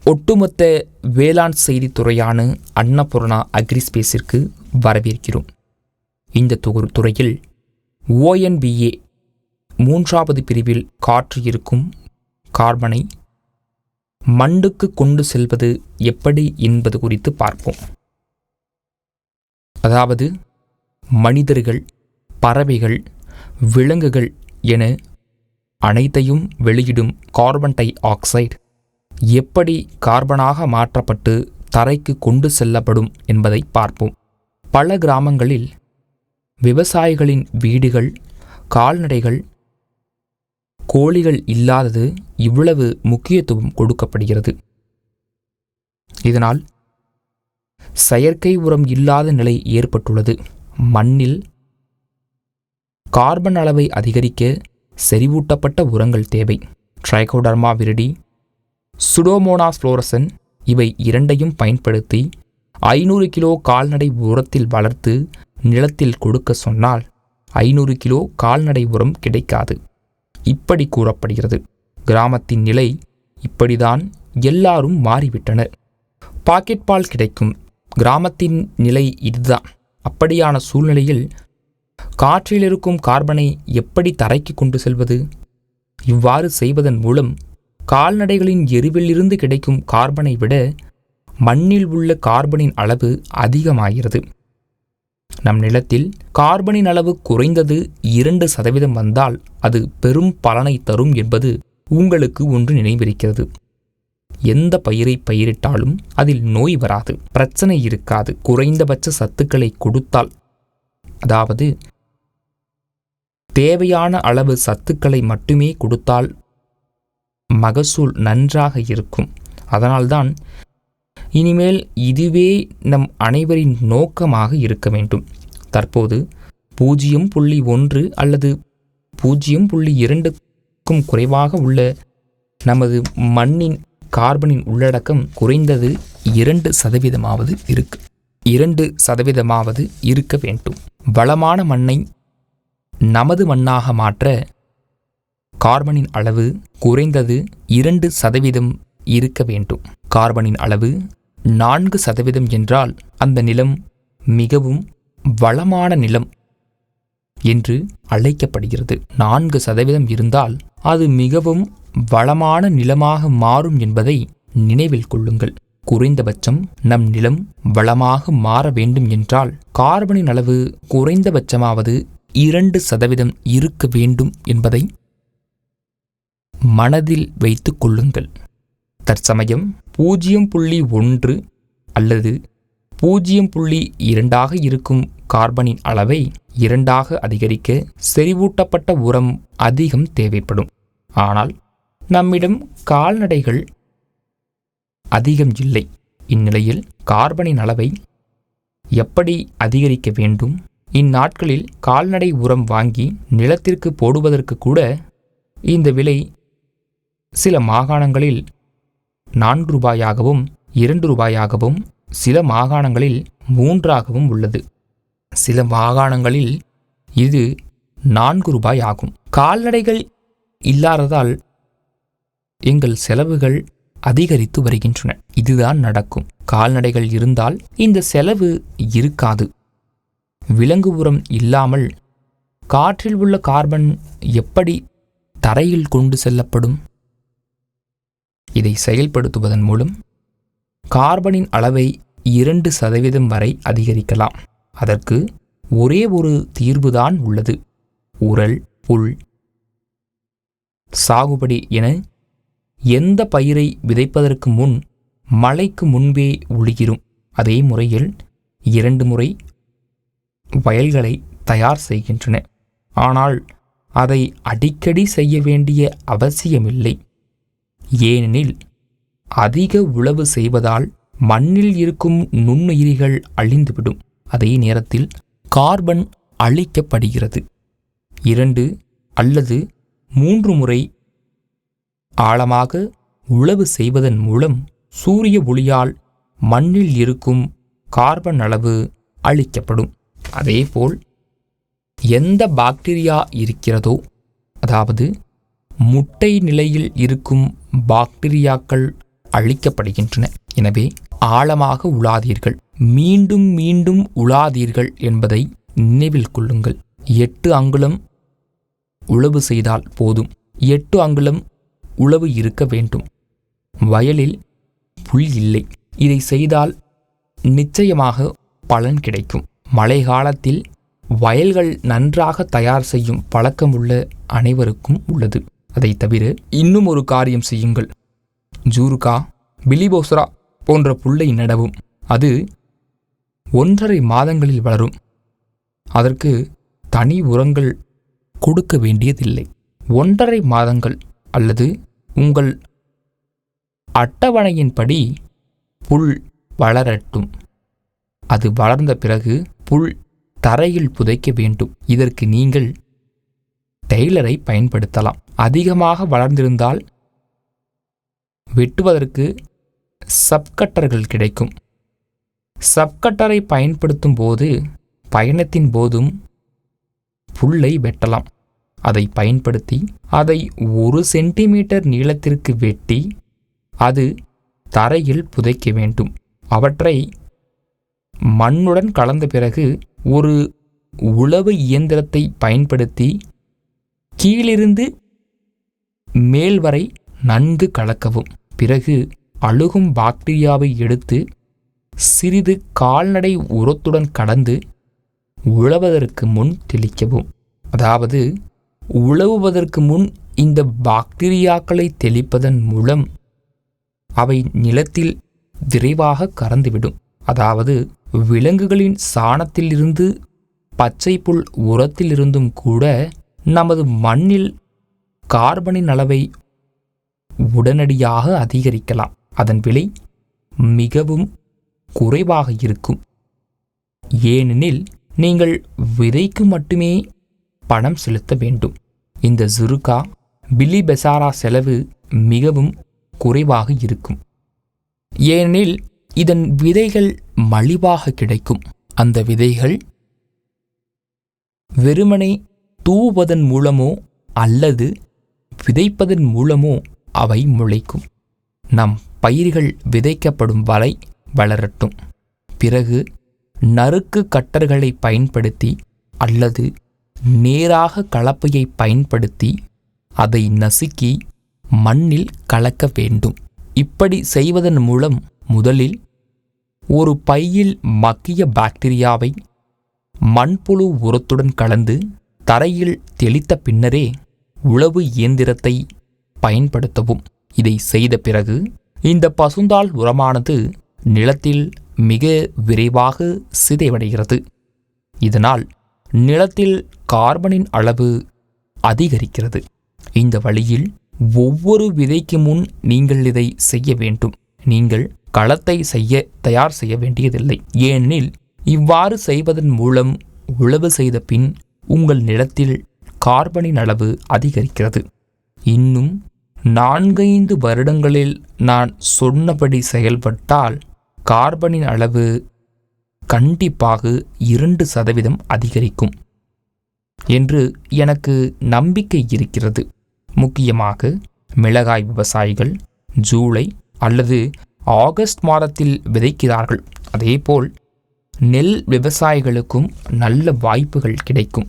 ஒட்டுமொத்த வேளாண் செய்தித்துறையான அன்னபூர்ணா அக்ரிஸ்பேஸிற்கு வரவேற்கிறோம். இந்த துறையில் ONBA 3வது பிரிவில் காற்று இருக்கும் கார்பனை மண்ணுக்கு கொண்டு செல்வது எப்படி என்பது குறித்து பார்ப்போம். அதாவது மனிதர்கள், பறவைகள், விலங்குகள் என அனைத்தையும் வெளியிடும் கார்பன் டை ஆக்சைடு எப்படி கார்பனாக மாற்றப்பட்டு தரைக்கு கொண்டு செல்லப்படும் என்பதை பார்ப்போம். பல கிராமங்களில் விவசாயிகளின் வீடுகள், கால்நடைகள், கோழிகள் இல்லாதது இவ்வளவு முக்கியத்துவம் கொடுக்கப்படுகிறது. இதனால் செயற்கை உரம் இல்லாத நிலை ஏற்பட்டுள்ளது. மண்ணில் கார்பன் அளவை அதிகரிக்க செறிவூட்டப்பட்ட உரங்கள் தேவை. ட்ரைகோடர்மா விரிடி, சுடோமோனாஸ் ஃப்ளோரசன் இவை இரண்டையும் பயன்படுத்தி 500 கிலோ கால்நடை உரத்தில் வளர்த்து நிலத்தில் கொடுக்க சொன்னால் 500 கிலோ கால்நடை உரம் கிடைக்காது. இப்படி கூறப்படுகிறது. கிராமத்தின் நிலை இப்படிதான். எல்லாரும் மாறிவிட்டனர். பாக்கெட் பால் கிடைக்கும். கிராமத்தின் நிலை இதுதான். அப்படியான சூழ்நிலையில் காற்றில் இருக்கும் கார்பனை எப்படி தரைக்கு கொண்டு செல்வது? இவ்வாறு செய்வதன் மூலம் கால்நடைகளின் எருவிலிருந்து கிடைக்கும் கார்பனை விட மண்ணில் உள்ள கார்பனின் அளவு அதிகமாகிறது. நம் நிலத்தில் கார்பனின் அளவு குறைந்தது 2% வந்தால் அது பெரும் பலனை தரும் என்பது உங்களுக்கு ஒன்று நினைவிருக்கிறது. எந்த பயிரை பயிரிட்டாலும் அதில் நோய் வராது, பிரச்சனை இருக்காது. குறைந்தபட்ச சத்துக்களை கொடுத்தால், அதாவது தேவையான அளவு சத்துக்களை மட்டுமே கொடுத்தால் மகசூல் நன்றாக இருக்கும். அதனால்தான் இனிமேல் இதுவே நம் அனைவரின் நோக்கமாக இருக்க வேண்டும். தற்போது 0.1 அல்லது 0.2க்கும் குறைவாக உள்ள நமது மண்ணின் கார்பனின் உள்ளடக்கம் குறைந்தது 2% இருக்கு. 2% இருக்க வேண்டும். வளமான மண்ணை நமது மண்ணாக மாற்ற கார்பனின் அளவு குறைந்தது 2% இருக்க வேண்டும். கார்பனின் அளவு 4% என்றால் அந்த நிலம் மிகவும் வளமான நிலம் என்று அழைக்கப்படுகிறது. 4% இருந்தால் அது மிகவும் வளமான நிலமாக மாறும் என்பதை நினைவில் கொள்ளுங்கள். குறைந்தபட்சம் நம் நிலம் வளமாக மாற வேண்டும் என்றால் கார்பனின் அளவு குறைந்தபட்சமாவது 2% இருக்க வேண்டும் என்பதை மனதில் வைத்துக் கொள்ளுங்கள். தற்சமயம் 0.1 அல்லது 0.2 இருக்கும் கார்பனின் அளவை 2 அதிகரிக்க செறிவூட்டப்பட்ட உரம் அதிகம் தேவைப்படும். ஆனால் நம்மிடம் கால்நடைகள் அதிகம் இல்லை. இந்நிலையில் கார்பனின் அளவை எப்படி அதிகரிக்க வேண்டும்? இந்நாட்களில் கால்நடை உரம் வாங்கி நிலத்திற்கு போடுவதற்கு கூட இந்த விலை சில மாகாணங்களில் 4 ரூபாயாகவும் 2 ரூபாயாகவும், சில மாகாணங்களில் 3 உள்ளது. சில மாகாணங்களில் இது 4 ரூபாய் ஆகும். கால்நடைகள் இல்லாததால் எங்கள் செலவுகள் அதிகரித்து வருகின்றன. இதுதான் நடக்கும். கால்நடைகள் இருந்தால் இந்த செலவு இருக்காது. விலங்கு உரம் இல்லாமல் காற்றில் உள்ள கார்பன் எப்படி தரையில் கொண்டு செல்லப்படும்? இதை செயல்படுத்துவதன் மூலம் கார்பனின் அளவை 2% வரை அதிகரிக்கலாம். அதற்கு ஒரே ஒரு தீர்வுதான் உள்ளது. உரல், புல் சாகுபடி என எந்த பயிரை விதைப்பதற்கு முன் மழைக்கு முன்பே உழுகிறோம். அதே முறையில் 2 முறை வயல்களை தயார் செய்கின்றன. ஆனால் அதை அடிக்கடி செய்ய வேண்டிய அவசியமில்லை. ஏனெனில் அதிக உழவு செய்வதால் மண்ணில் இருக்கும் நுண்ணுயிரிகள் அழிந்துவிடும். அதே நேரத்தில் கார்பன் அழிக்கப்படுகிறது. 2 அல்லது 3 முறை ஆழமாக உழவு செய்வதன் மூலம் சூரிய ஒளியால் மண்ணில் இருக்கும் கார்பன் அளவு அழிக்கப்படும். அதேபோல் எந்த பாக்டீரியா இருக்கிறதோ, அதாவது முட்டை நிலையில் இருக்கும் பாக்டீரியாக்கள் அழிக்கப்படுகின்றன. எனவே ஆழமாக உழாதீர்கள், மீண்டும் மீண்டும் உழாதீர்கள் என்பதை நினைவில் கொள்ளுங்கள். 8 அங்குலம் உழவு செய்தால் போதும். 8 அங்குலம் உழவு இருக்க வேண்டும். வயலில் புல் இல்லை. இதை செய்தால் நிச்சயமாக பலன் கிடைக்கும். மழை காலத்தில் வயல்கள் நன்றாக தயார் செய்யும் பழக்கமுள்ள அனைவருக்கும் உள்ளது. அதை தவிர இன்னும் ஒரு காரியம் செய்யுங்கள். ஜூருகா, பிலிபோசரா போன்ற புல்லை நடவும். அது 1.5 மாதங்களில் வளரும். அதற்கு தனி உரங்கள் கொடுக்க வேண்டியதில்லை. 1.5 மாதங்கள் அல்லது உங்கள் அட்டவணையின்படி புல் வளரட்டும். அது வளர்ந்த பிறகு புல் தரையில் புதைக்க வேண்டும். இதற்கு நீங்கள் டெய்லரை பயன்படுத்தலாம். அதிகமாக வளர்ந்திருந்தால் வெட்டுவதற்கு சப்கட்டர்கள் கிடைக்கும். சப்கட்டரை பயன்படுத்தும் போது பயணத்தின் போதும் புல்லை வெட்டலாம். அதை பயன்படுத்தி அதை 1 சென்டிமீட்டர் நீளத்திற்கு வெட்டி அது தரையில் புதைக்க வேண்டும். அவற்றை மண்ணுடன் கலந்த பிறகு ஒரு உழவு இயந்திரத்தை பயன்படுத்தி கீழிருந்து மேல் வரை நன்கு கலக்கவும். பிறகு அழுகும் பாக்டீரியாவை எடுத்து சிறிது கால்நடை உரத்துடன் கலந்து உழவதற்கு முன் தெளிக்கவும். அதாவது உழவுவதற்கு முன் இந்த பாக்டீரியாக்களை தெளிப்பதன் மூலம் அவை நிலத்தில் விரைவாக கறந்துவிடும். அதாவது விலங்குகளின் சாணத்திலிருந்து, பச்சை புல் உரத்திலிருந்தும் கூட நமது மண்ணில் கார்பனின் அளவை உடனடியாக அதிகரிக்கலாம். அதன் விலை மிகவும் குறைவாக இருக்கும். ஏனெனில் நீங்கள் விதைக்கு மட்டுமே பணம் செலுத்த வேண்டும். இந்த ஜுருகா பிலிபெசாரா செலவு மிகவும் குறைவாக இருக்கும். ஏனெனில் இதன் விதைகள் மலிவாக கிடைக்கும். அந்த விதைகள் வெறுமனே தூவுவதன் மூலமோ அல்லது விதைப்பதன் மூலமோ அவை முளைக்கும். நம் பயிர்கள் விதைக்கப்படும் வரை வளரட்டும். பிறகு நறுக்கு கட்டர்களை பயன்படுத்தி அல்லது நேராக கலப்பையை பயன்படுத்தி அதை நசுக்கி மண்ணில் கலக்க வேண்டும். இப்படி செய்வதன் மூலம் முதலில் ஒரு பையில் மக்கிய பாக்டீரியாவை மண்புழு உரத்துடன் கலந்து தரையில் தெளித்த பின்னரே உழவு இயந்திரத்தை பயன்படுத்தவும். இதை செய்த பிறகு இந்த பசுந்தாள் உரமானது நிலத்தில் மிக விரைவாக சிதைவடைகிறது. இதனால் நிலத்தில் கார்பனின் அளவு அதிகரிக்கிறது. இந்த வழியில் ஒவ்வொரு விதைக்கு முன் நீங்கள் இதை செய்ய வேண்டும். நீங்கள் களத்தை தயார் செய்ய வேண்டியதில்லை. ஏனெனில் இவ்வாறு செய்வதன் மூலம் உழவு செய்த பின் உங்கள் நிலத்தில் கார்பனின் அளவு அதிகரிக்கிறது. இன்னும் 4-5 வருடங்களில் நான் சொன்னபடி செயல்பட்டால் கார்பனின் அளவு கண்டிப்பாக 2% அதிகரிக்கும் என்று எனக்கு நம்பிக்கை இருக்கிறது. முக்கியமாக மிளகாய் விவசாயிகள் ஜூலை அல்லது ஆகஸ்ட் மாதத்தில் விதைக்கிறார்கள். அதேபோல் நெல் விவசாயிகளுக்கும் நல்ல வாய்ப்புகள் கிடைக்கும்.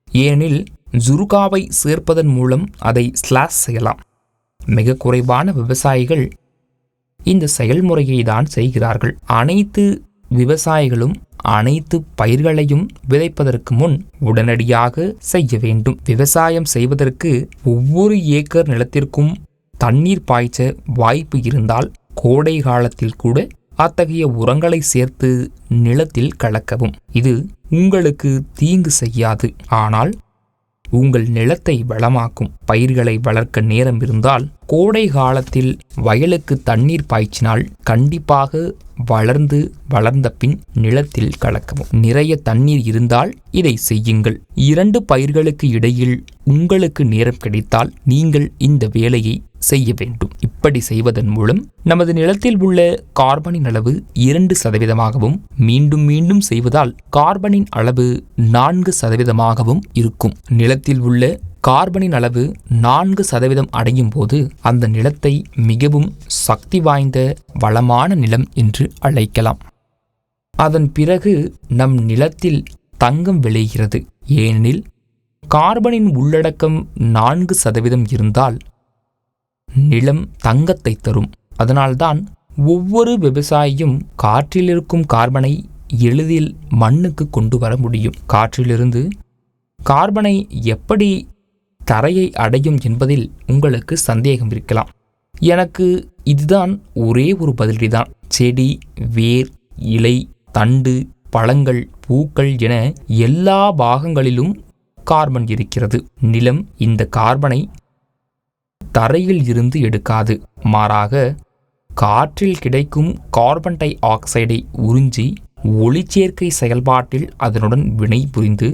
ஏனெனில் ஜுருகாவை சேர்ப்பதன் மூலம் அதை ஸ்லாஷ் செய்யலாம். மிக குறைவான விவசாயிகள் இந்த செயல்முறையை தான் செய்கிறார்கள். அனைத்து விவசாயிகளும் அனைத்து பயிர்களையும் விதைப்பதற்கு முன் உடனடியாக செய்ய வேண்டும். விவசாயம் செய்வதற்கு ஒவ்வொரு ஏக்கர் நிலத்திற்கும் தண்ணீர் பாய்ச்ச வாய்ப்பு இருந்தால் கோடை காலத்தில் கூட அத்தகைய உரங்களை சேர்த்து நிலத்தில் கலக்கவும். இது உங்களுக்கு தீங்கு செய்யாது, ஆனால் உங்கள் நிலத்தை வளமாக்கும். பயிர்களை வளர்க்க நேரம் இருந்தால் கோடை காலத்தில் வயலுக்கு தண்ணீர் பாய்ச்சினால் கண்டிப்பாக வளர்ந்த பின் நிலத்தில் கலக்கவும். நிறைய தண்ணீர் இருந்தால் இதை செய்யுங்கள். 2 பயிர்களுக்கு இடையில் உங்களுக்கு நேரம் கிடைத்தால் நீங்கள் இந்த வேலையை செய்ய வேண்டும். இப்படி செய்வதன் மூலம் நமது நிலத்தில் உள்ள கார்பனின் அளவு 2%ஆகவும் மீண்டும் மீண்டும் செய்வதால் கார்பனின் அளவு 4%ஆகவும் இருக்கும். நிலத்தில் உள்ள கார்பனின் அளவு 4% அடையும் போது அந்த நிலத்தை மிகவும் சக்தி வாய்ந்த வளமான நிலம் என்று அழைக்கலாம். அதன் பிறகு நம் நிலத்தில் தங்கம் விளைகிறது. ஏனெனில் கார்பனின் உள்ளடக்கம் 4% இருந்தால் நிலம் தங்கத்தை தரும். அதனால்தான் ஒவ்வொரு விவசாயியும் காற்றில் இருக்கும் கார்பனை எளிதில் மண்ணுக்கு கொண்டு வர முடியும். காற்றிலிருந்து கார்பனை எப்படி தரையை அடையும் என்பதில் உங்களுக்கு சந்தேகம் இருக்கலாம். எனக்கு இதுதான் ஒரே ஒரு பதிலடிதான். செடி, வேர், இலை, தண்டு, பழங்கள், பூக்கள் என எல்லா பாகங்களிலும் கார்பன் இருக்கிறது. நிலம் இந்த கார்பனை தரையில் இருந்து எடுக்காது. மாறாக காற்றில் கிடைக்கும் கார்பன் டை ஆக்சைடை உறிஞ்சி ஒளிச்சேர்க்கை செயல்பாட்டில் அதனுடன் வினை புரிந்து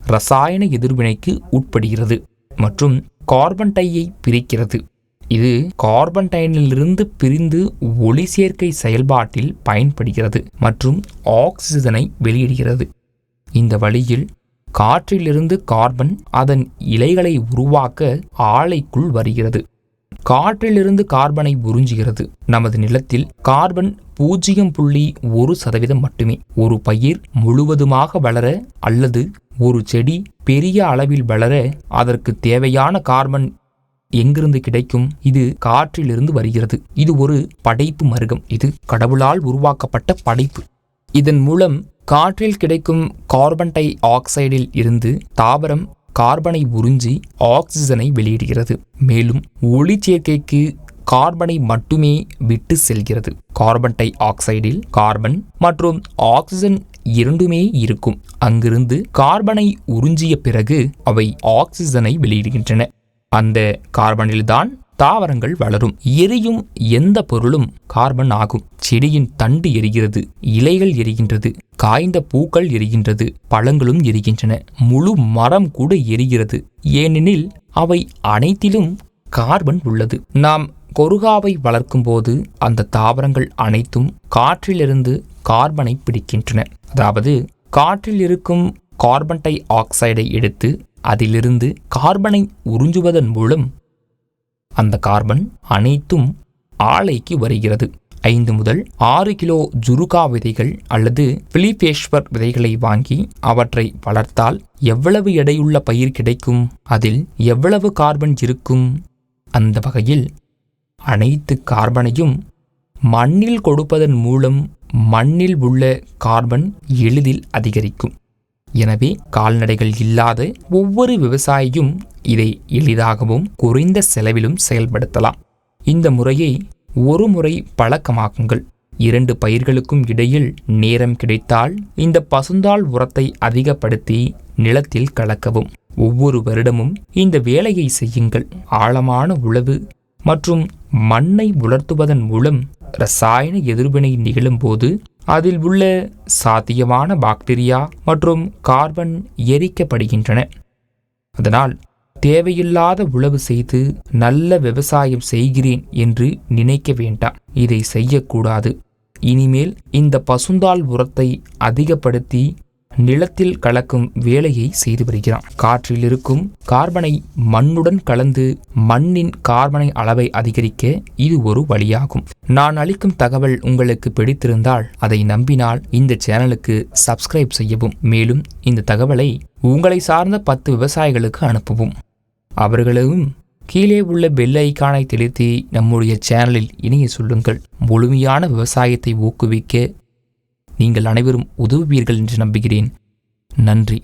இரசாயன எதிர்வினைக்கு உட்படுகிறது மற்றும் கார்பன் டையை பிரிக்கிறது. இது கார்பன் டைனிலிருந்து பிரிந்து ஒளிச்சேர்க்கை செயல்பாட்டில் பயன்படுகிறது மற்றும் ஆக்சிஜனை வெளியிடுகிறது. இந்த வழியில் காற்றிலிருந்து கார்பன் அதன் இலைகளை உருவாக்க ஆலைக்குள் வருகிறது. காற்றிலிருந்து கார்பனை உறிஞ்சுகிறது. நமது நிலத்தில் கார்பன் 0.1% மட்டுமே. ஒரு பயிர் முழுவதுமாக வளர அல்லது ஒரு செடி பெரிய அளவில் வளர அதற்கு தேவையான கார்பன் எங்கிருந்து கிடைக்கும்? இது காற்றிலிருந்து வருகிறது. இது ஒரு படைப்பு மருகம். இது கடவுளால் உருவாக்கப்பட்ட படைப்பு. இதன் மூலம் காற்றில் கிடைக்கும் கார்பன் டை ஆக்சைடில் இருந்து தாவரம் கார்பனை உறிஞ்சி ஆக்சிஜனை வெளியிடுகிறது. மேலும் ஒளிச்சேர்க்கைக்கு கார்பனை மட்டுமே விட்டு செல்கிறது. கார்பன் டை ஆக்சைடில் கார்பன் மற்றும் ஆக்சிஜன் இரண்டுமே இருக்கும். அங்கிருந்து கார்பனை உறிஞ்சிய பிறகு அவை ஆக்சிஜனை வெளியிடுகின்றன. அந்த கார்பனில்தான் தாவரங்கள் வளரும். எரியும் எந்த பொருளும் கார்பன் ஆகும். செடியின் தண்டு எரிகிறது, இலைகள் எரிகின்றது, காய்ந்த பூக்கள் எரிகின்றது, பழங்களும் எரிகின்றன, முழு மரம் கூட எரிகிறது. ஏனெனில் அவை அனைத்திலும் கார்பன் உள்ளது. நாம் கொருகாவை வளர்க்கும் போது அந்த தாவரங்கள் அனைத்தும் காற்றிலிருந்து கார்பனை பிடிக்கின்றன. அதாவது காற்றில் இருக்கும் கார்பன் டை ஆக்சைடை எடுத்து அதிலிருந்து கார்பனை உறிஞ்சுவதன் மூலம் அந்த கார்பன் அனைத்தும் ஆலைக்கு வருகிறது. 5 முதல் 6 கிலோ ஜுருகா விதைகள் அல்லது பிலிபேஸ்வர் விதைகளை வாங்கி அவற்றை வளர்த்தால் எவ்வளவு எடையுள்ள பயிர் கிடைக்கும்? அதில் எவ்வளவு கார்பன் இருக்கும்? அந்த வகையில் அனைத்து கார்பனையும் மண்ணில் கொடுப்பதன் மூலம் மண்ணில் உள்ள கார்பன் எளிதில் அதிகரிக்கும். எனவே கால்நடைகள் இல்லாத ஒவ்வொரு விவசாயியும் இதை எளிதாகவும் குறைந்த செலவிலும் செயல்படுத்தலாம். இந்த முறையை ஒரு முறை பழக்கமாக்குங்கள். 2 பயிர்களுக்கும் இடையில் நேரம் கிடைத்தால் இந்த பசுந்தாள் உரத்தை அதிகப்படுத்தி நிலத்தில் கலக்கவும். ஒவ்வொரு வருடமும் இந்த வேலையை செய்யுங்கள். ஆழமான உழவு மற்றும் மண்ணை உலர்த்துவதன் மூலம் இரசாயன எதிர்வினை நிகழும்போது அதில் உள்ள சாத்தியமான பாக்டீரியா மற்றும் கார்பன் எரிக்கப்படுகின்றன. அதனால் தேவையில்லாத உழவு செய்து நல்ல விவசாயம் செய்கிறேன் என்று நினைக்க வேண்டாம். இதை செய்யக்கூடாது. இனிமேல் இந்த பசுந்தாள் உரத்தை அதிகப்படுத்தி நிலத்தில் கலக்கும் வேலையை செய்து வருகிறான். காற்றில் இருக்கும் கார்பனை மண்ணுடன் கலந்து மண்ணின் கார்பனை அளவை அதிகரிக்க இது ஒரு வழியாகும். நான் அளிக்கும் தகவல் உங்களுக்கு பிடித்திருந்தால் அதை நம்பினால் இந்த சேனலுக்கு சப்ஸ்கிரைப் செய்யவும். மேலும் இந்த தகவலை உங்களை சார்ந்த 10 விவசாயிகளுக்கு அனுப்பவும். அவர்களும் கீழே உள்ள பெல் ஐக்கானை தெளித்து நம்முடைய சேனலில் இணைய சொல்லுங்கள். முழுமையான விவசாயத்தை ஊக்குவிக்க நீங்கள் அனைவரும் உதவுவீர்கள் என்று நம்புகிறேன். நன்றி.